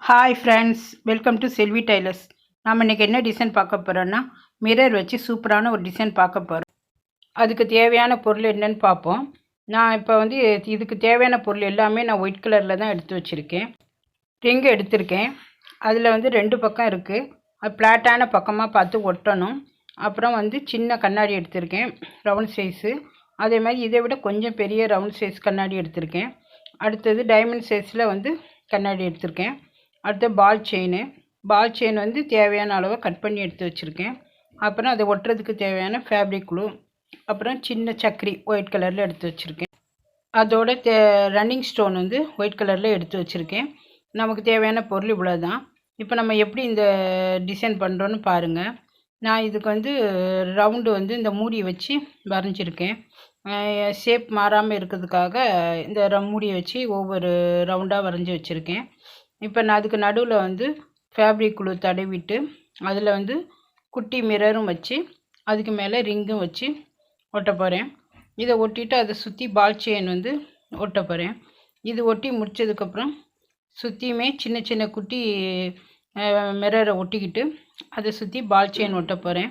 Hi friends, welcome to Selvi tailors. நாம் இன்றைக்கி என்ன டிசைன் பார்க்க போகிறோன்னா, மிரர் வச்சு சூப்பரான ஒரு டிசைன் பார்க்க போகிறோம். அதுக்கு தேவையான பொருள் என்னன்னு பார்ப்போம். நான் இப்போ இதுக்கு தேவையான பொருள் எல்லாமே நான் ஒயிட் கலரில் தான் எடுத்து வச்சுருக்கேன். ரிங்கு எடுத்திருக்கேன். அதில் 2 பக்கம் இருக்குது. அது ஃப்ளாட்டான பக்கமாக பார்த்து ஒட்டணும். அப்புறம் சின்ன கண்ணாடி எடுத்திருக்கேன், ரவுண்ட் சைஸு. அதே மாதிரி இதை விட கொஞ்சம் பெரிய ரவுண்ட் சைஸ் கண்ணாடி எடுத்திருக்கேன். அடுத்தது டைமண்ட் சைஸில் கண்ணாடி எடுத்திருக்கேன். அடுத்து பால் செயின் தேவையான அளவை கட் பண்ணி எடுத்து வச்சுருக்கேன். அப்புறம் அதை ஒட்டுறதுக்கு தேவையான ஃபேப்ரிக் க்ளூ, அப்புறம் சின்ன சக்கரி ஒயிட் கலரில் எடுத்து வச்சுருக்கேன். அதோட ரன்னிங் ஸ்டோன் ஒயிட் கலரில் எடுத்து வச்சுருக்கேன். நமக்கு தேவையான பொருள் இவ்வளோ தான். இப்போ நம்ம எப்படி இந்த டிசைன் பண்ணுறோன்னு பாருங்கள். நான் இதுக்கு ரவுண்டு இந்த மூடி வச்சு வரைஞ்சிருக்கேன். ஷேப் மாறாமல் இருக்கிறதுக்காக இந்த மூடியை வச்சு ஒவ்வொரு ரவுண்டாக வரைஞ்சி வச்சுருக்கேன். இப்போ நான் அதுக்கு நடுவில் ஃபேப்ரிக் க்ளூ தடவிட்டு அதில் குட்டி மிரரும் வச்சு அதுக்கு மேலே ரிங்கும் வச்சு ஒட்ட போகிறேன். இதை ஒட்டிட்டு அதை சுற்றி பால் செயின் ஒட்ட போகிறேன். இது ஒட்டி முடித்ததுக்கப்புறம் சுற்றியுமே சின்ன சின்ன குட்டி மிரரை ஒட்டிக்கிட்டு அதை சுற்றி பால் செயின் ஒட்ட போகிறேன்.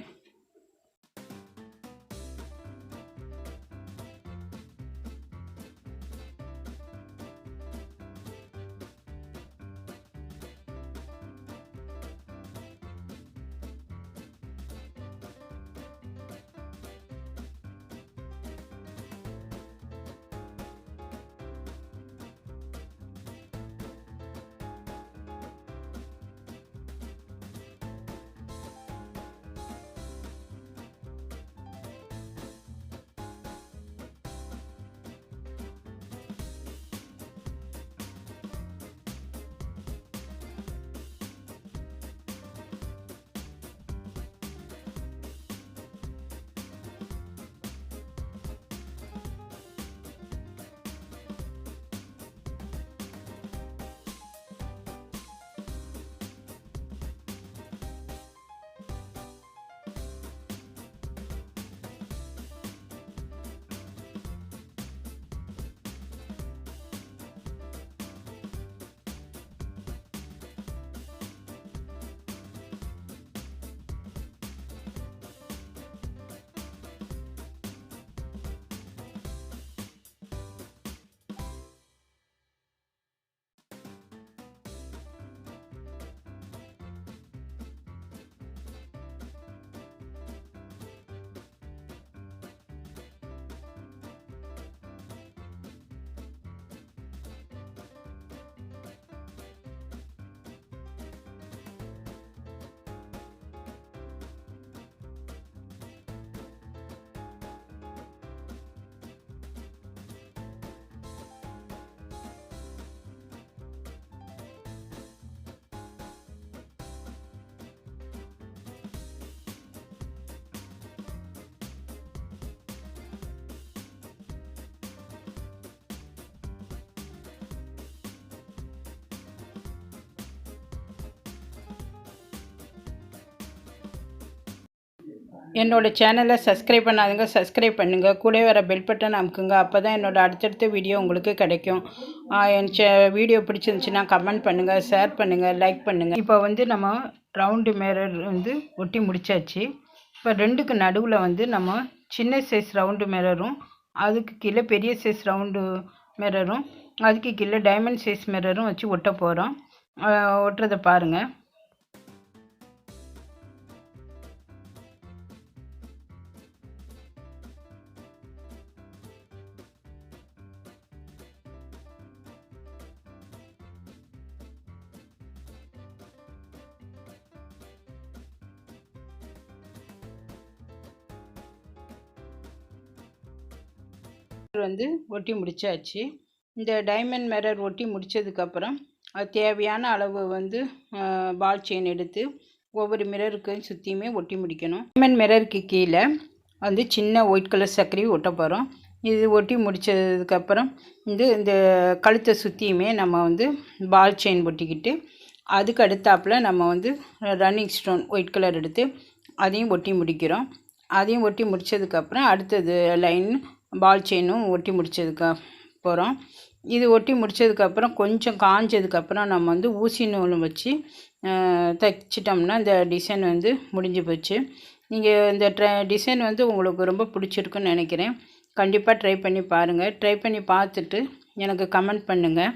என்னோடய சேனலை சப்ஸ்கிரைப் பண்ணாதுங்க, சப்ஸ்கிரைப் பண்ணுங்கள். கூட வர பெல் பட்டன் அமுக்குங்க. அப்போ தான் என்னோடய அடுத்தடுத்த வீடியோ உங்களுக்கு கிடைக்கும். என் வீடியோ பிடிச்சிருந்துச்சின்னா கமெண்ட் பண்ணுங்கள், ஷேர் பண்ணுங்கள், லைக் பண்ணுங்கள். இப்போ நம்ம ரவுண்டு மிரர் ஒட்டி முடித்தாச்சு. இப்போ ரெண்டுக்கு நடுவில் நம்ம சின்ன சைஸ் ரவுண்டு மிரரும், அதுக்கு கீழே பெரிய சைஸ் ரவுண்டு மிரரும், அதுக்கு கீழே டைமண்ட் சைஸ் மிரரும் வச்சு ஒட்ட போகிறோம். ஒட்டுறதை பாருங்கள். ஒட்டி முடிச்சாச்சு. இந்த டைமண்ட் மிரர் ஒட்டி முடித்ததுக்கப்புறம் அது தேவையான அளவு பால் செயின் எடுத்து ஒவ்வொரு மிரருக்கும் சுற்றியுமே ஒட்டி முடிக்கணும். டைமண்ட் மிரருக்கு கீழே சின்ன ஒயிட் கலர் சக்கரை ஒட்ட போகிறோம். இது ஒட்டி முடித்ததுக்கப்புறம் இந்த கழுத்தை சுற்றியுமே நம்ம பால் செயின் ஒட்டிக்கிட்டு அதுக்கு அடுத்தாப்பில் நம்ம ரன்னிங் ஸ்டோன் ஒயிட் கலர் எடுத்து அதையும் ஒட்டி முடிக்கிறோம். அதையும் ஒட்டி முடித்ததுக்கப்புறம் அடுத்தது லைன் பால் செயினும் ஒட்டி முடித்ததுக்கு போகிறோம். இது ஒட்டி முடித்ததுக்கப்புறம் கொஞ்சம் காஞ்சதுக்கப்புறம் நம்ம வந்து ஊசி நூல் வச்சு தைச்சிட்டோம்னா இந்த டிசைன் வந்து முடிஞ்சு போச்சு. நீங்கள் இந்த டிசைன் வந்து உங்களுக்கு ரொம்ப பிடிச்சிருக்குன்னு நினைக்கிறேன். கண்டிப்பாக ட்ரை பண்ணி பாருங்கள். ட்ரை பண்ணி பார்த்துட்டு எனக்கு கமெண்ட் பண்ணுங்கள்.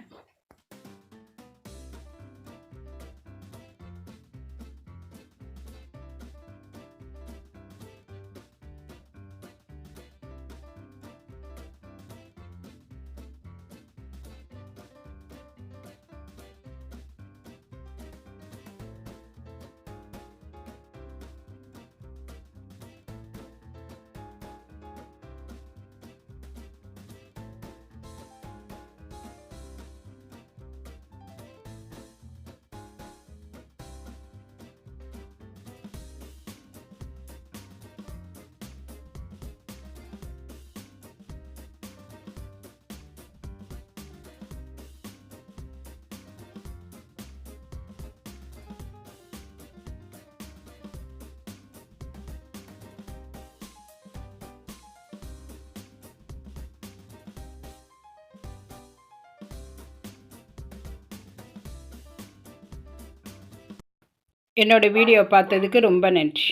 என்னோடய வீடியோ பார்த்ததுக்கு ரொம்ப நன்றி.